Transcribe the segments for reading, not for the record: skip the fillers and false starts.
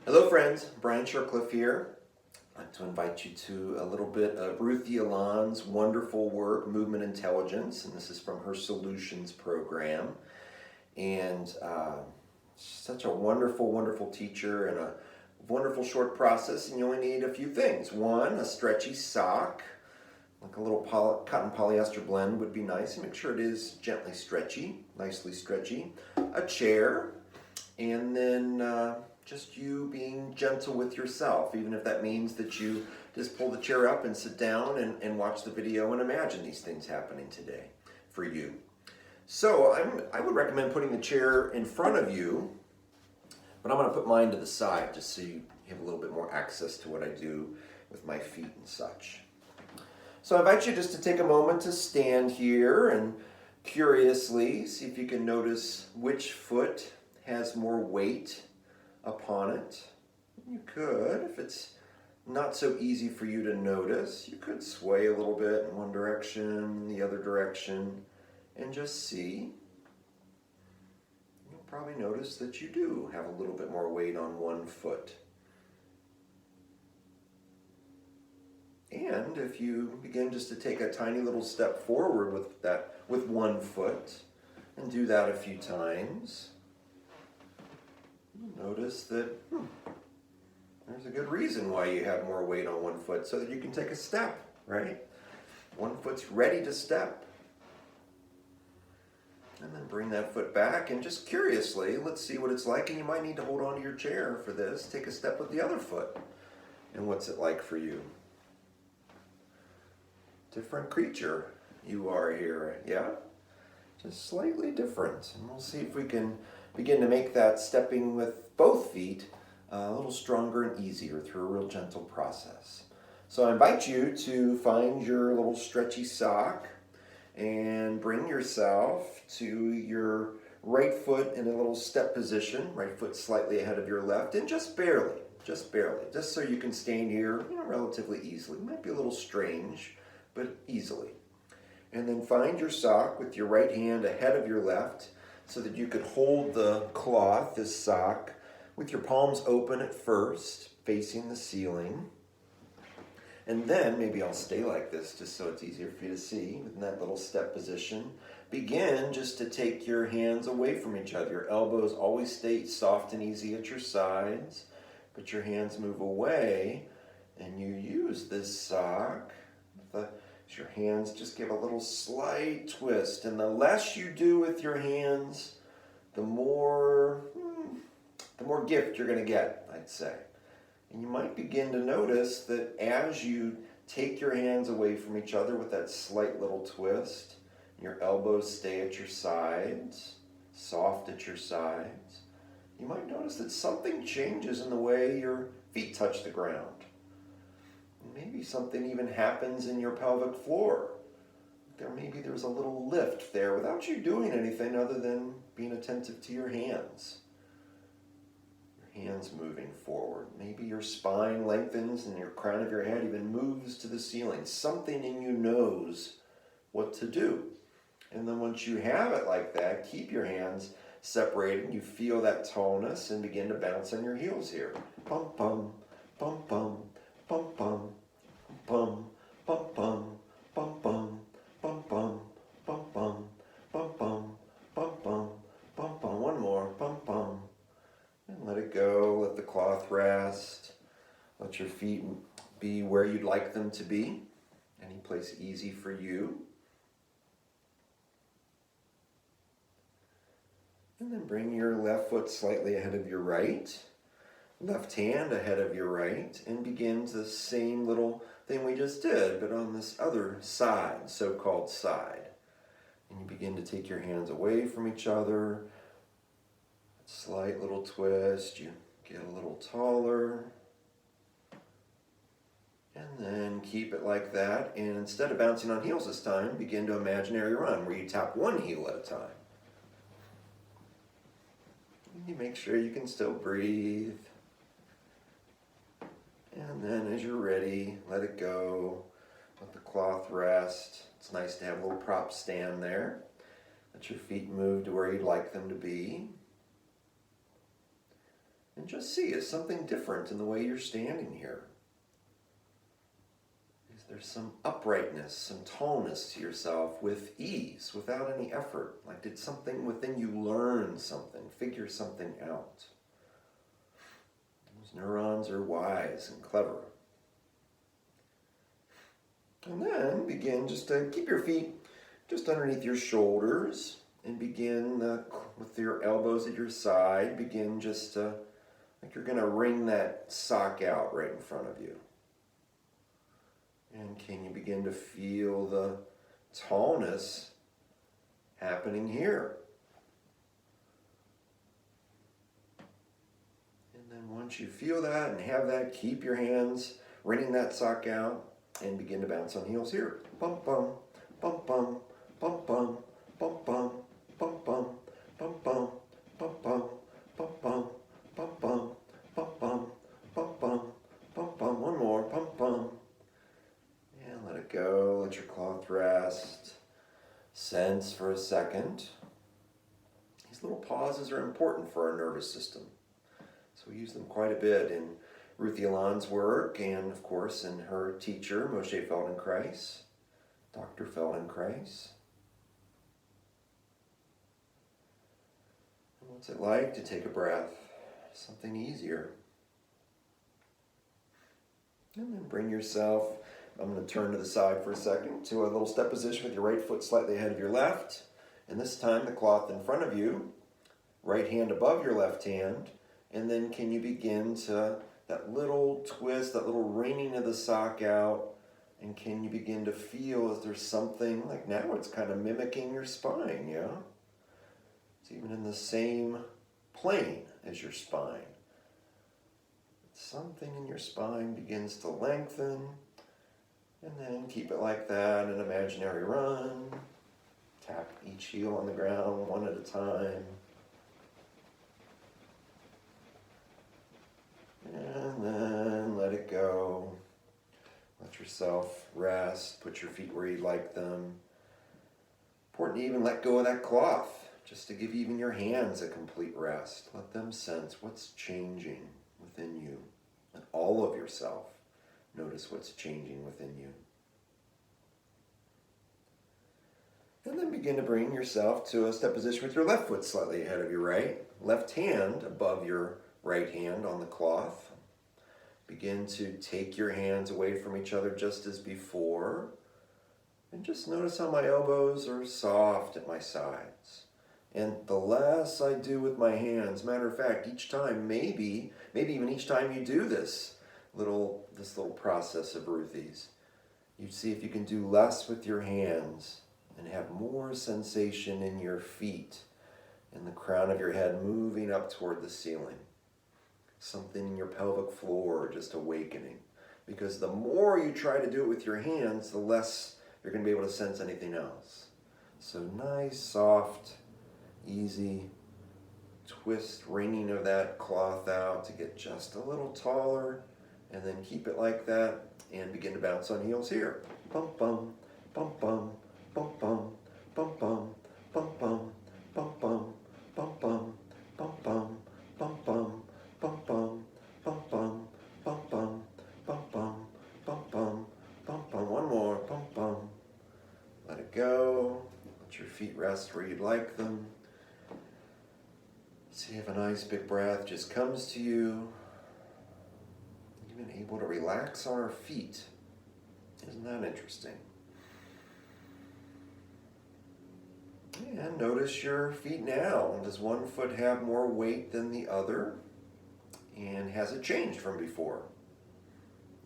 Hello friends, Brian Shercliffe here. I'd like to invite you to a little bit of Ruthy Alon's wonderful work, Movement Intelligence, and this is from her Solutions program. And such a wonderful, wonderful teacher and a wonderful short process, and you only need a few things. One, a stretchy sock, like a little cotton polyester blend would be nice, and make sure it is gently stretchy, nicely stretchy. A chair, and then just you being gentle with yourself, even if that means that you just pull the chair up and sit down and watch the video and imagine these things happening today for you. So I would recommend putting the chair in front of you, but I'm going to put mine to the side just so you have a little bit more access to what I do with my feet and such. So I invite you just to take a moment to stand here and curiously see if you can notice which foot has more weight upon it. You could, if it's not so easy for you to notice, you could sway a little bit in one direction, the other direction, and just see. You'll probably notice that you do have a little bit more weight on one foot. And if you begin just to take a tiny little step forward with one foot, and do that a few times, you'll notice that there's a good reason why you have more weight on one foot, so that you can take a step, right? One foot's ready to step. And then bring that foot back, and just curiously, let's see what it's like. And you might need to hold on to your chair for this. Take a step with the other foot. And what's it like for you? Different creature you are here, yeah? Just slightly different. And we'll see if we can begin to make that stepping with both feet a little stronger and easier through a real gentle process. So I invite you to find your little stretchy sock and bring yourself to your right foot in a little step position, right foot slightly ahead of your left, and just barely, just so you can stand here relatively easily. It might be a little strange, but easily. And then find your sock with your right hand ahead of your left so that you could hold the cloth, this sock, with your palms open at first, facing the ceiling. And then, maybe I'll stay like this just so it's easier for you to see, in that little step position. Begin just to take your hands away from each other. Your elbows always stay soft and easy at your sides, but your hands move away, and you use this sock. Your hands just give a little slight twist, and the less you do with your hands, the more gift you're going to get, I'd say. And you might begin to notice that as you take your hands away from each other with that slight little twist, your elbows stay at your sides, soft at your sides, you might notice that something changes in the way your feet touch the ground. Maybe something even happens in your pelvic floor. Maybe there's a little lift there without you doing anything other than being attentive to your hands. Hands moving forward. Maybe your spine lengthens and your crown of your head even moves to the ceiling. Something in you knows what to do. And then once you have it like that, keep your hands separated. You feel that tallness and begin to bounce on your heels here. Pum pum, pum pum, pum pum, pum pum pum, pum pum, pum pum, pum pum, pum pum, pum pum, pum pum. One more, pum pum. And let it go, let the cloth rest. Let your feet be where you'd like them to be. Any place easy for you. And then bring your left foot slightly ahead of your right. Left hand ahead of your right. And begin the same little thing we just did, but on this other side, so-called side. And you begin to take your hands away from each other. Slight little twist, you get a little taller, and then keep it like that. And instead of bouncing on heels this time, begin to imaginary run where you tap one heel at a time. And you make sure you can still breathe. And then as you're ready, let it go. Let the cloth rest. It's nice to have a little prop stand there. Let your feet move to where you'd like them to be. And And just see, is something different in the way you're standing here? Is there some uprightness, some tallness to yourself with ease, without any effort? Like, did something within you learn something, figure something out? Those neurons are wise and clever. And then begin just to keep your feet just underneath your shoulders and begin with your elbows at your side. Begin just like you're going to wring that sock out right in front of you. And can you begin to feel the tallness happening here? And then once you feel that and have that, keep your hands wringing that sock out and begin to bounce on heels here. Bum bum, bum bum, bum bum, bum bum, bum bum, bum bum, bum bum, bum bum, bum bum, bum bum, bum bum, bum bum. One more, bum bum. And let it go. Let your cloth rest. Sense for a second. These little pauses are important for our nervous system. So we use them quite a bit in Ruthy Alon's work, and of course in her teacher, Moshe Feldenkrais, Dr. Feldenkrais. And what's it like to take a breath? Something easier. And then bring yourself, I'm going to turn to the side for a second, to a little step position with your right foot slightly ahead of your left. And this time the cloth in front of you, right hand above your left hand. And then can you begin to, that little twist, that little wringing of the sock out, and can you begin to feel as there's something, like now it's kind of mimicking your spine, yeah? It's even in the same plane as your spine. Something in your spine begins to lengthen, and then keep it like that, an imaginary run. Tap each heel on the ground one at a time. And then let it go. Let yourself rest. Put your feet where you'd like them. Important to even let go of that cloth, just to give even your hands a complete rest. Let them sense what's changing within you. And all of yourself. Notice what's changing within you. And then begin to bring yourself to a step position with your left foot slightly ahead of your right. Left hand above your right hand on the cloth. Begin to take your hands away from each other just as before. And just notice how my elbows are soft at my sides. And the less I do with my hands, matter of fact, each time, maybe even each time you do this little process of Ruthy's, you see if you can do less with your hands and have more sensation in your feet and the crown of your head moving up toward the ceiling. Something in your pelvic floor just awakening. Because the more you try to do it with your hands, the less you're going to be able to sense anything else. So nice, soft, easy twist, wringing of that cloth out to get just a little taller, and then keep it like that and begin to bounce on heels here. Bum bum, bum bum, bum bum, bum bum, bum bum, bum bum, bum bum, bum bum, bum bum, bum bum, bum bum, bum bum, bum bum, bum bum, bum bum. One more, bum bum. Let it go. Let your feet rest where you'd like them. See if a nice big breath just comes to you. Even able to relax on our feet. Isn't that interesting? And notice your feet now. Does one foot have more weight than the other? And has it changed from before?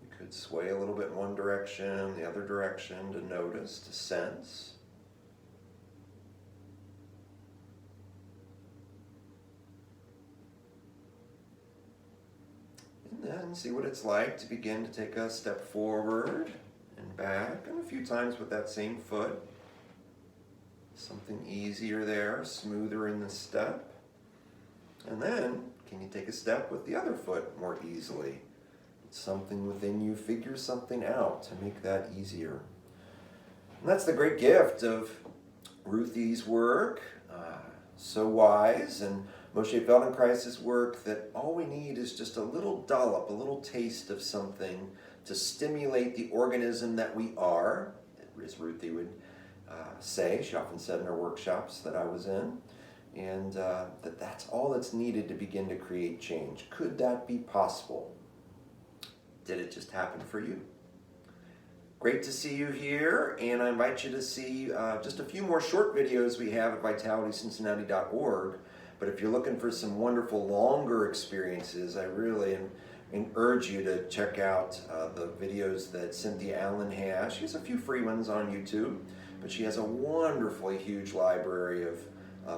You could sway a little bit in one direction, the other direction, to notice, to sense. And then see what it's like to begin to take a step forward and back, and a few times with that same foot. Something easier there, smoother in the step. And then, can you take a step with the other foot more easily? Something within you figures something out to make that easier. And that's the great gift of Ruthy's work. So wise, and Moshe Feldenkrais's work, that all we need is just a little dollop, a little taste of something to stimulate the organism that we are, as Ruthy would say. She often said in her workshops that I was in, and that's all that's needed to begin to create change. Could that be possible? Did it just happen for you? Great to see you here, and I invite you to see just a few more short videos we have at vitalitycincinnati.org. But if you're looking for some wonderful longer experiences, I really urge you to check out the videos that Cynthia Alon has. She has a few free ones on YouTube, but she has a wonderfully huge library of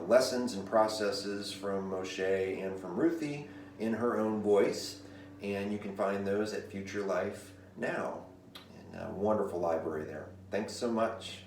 lessons and processes from Moshe and from Ruthy in her own voice. And you can find those at Future Life Now. And a wonderful library there. Thanks so much.